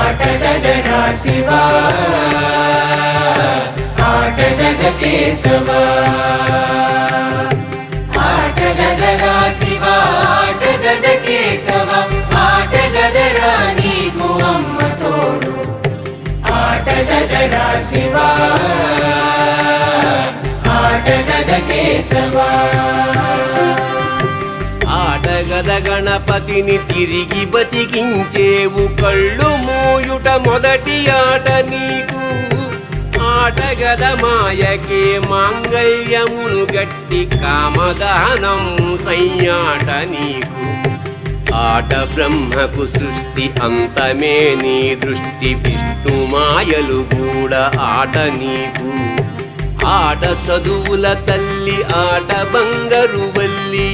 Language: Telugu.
ఆటగదరా శివా ఆటగద కేశవా ఆటగదరా శివా ఆటగద కేశవా ఆటగదరా నీకు అమ్మ తోడు ఆటగదరా శివా ఆటగద కేశవా ఆటగద గణపతిని తిరిగి బతికించేవు కళ్ళు మూయుట మొదటి ఆట నీకు ఆటగద మాయకే మాంగళ్యమును గట్టి కామదానము సయ్యాట నీకు ఆట బ్రహ్మకు సృష్టి అంతమే నీ దృష్టి విష్ణు మాయలు కూడా ఆట నీకు ఆట చదువుల తల్లి ఆట బంగారు వల్లి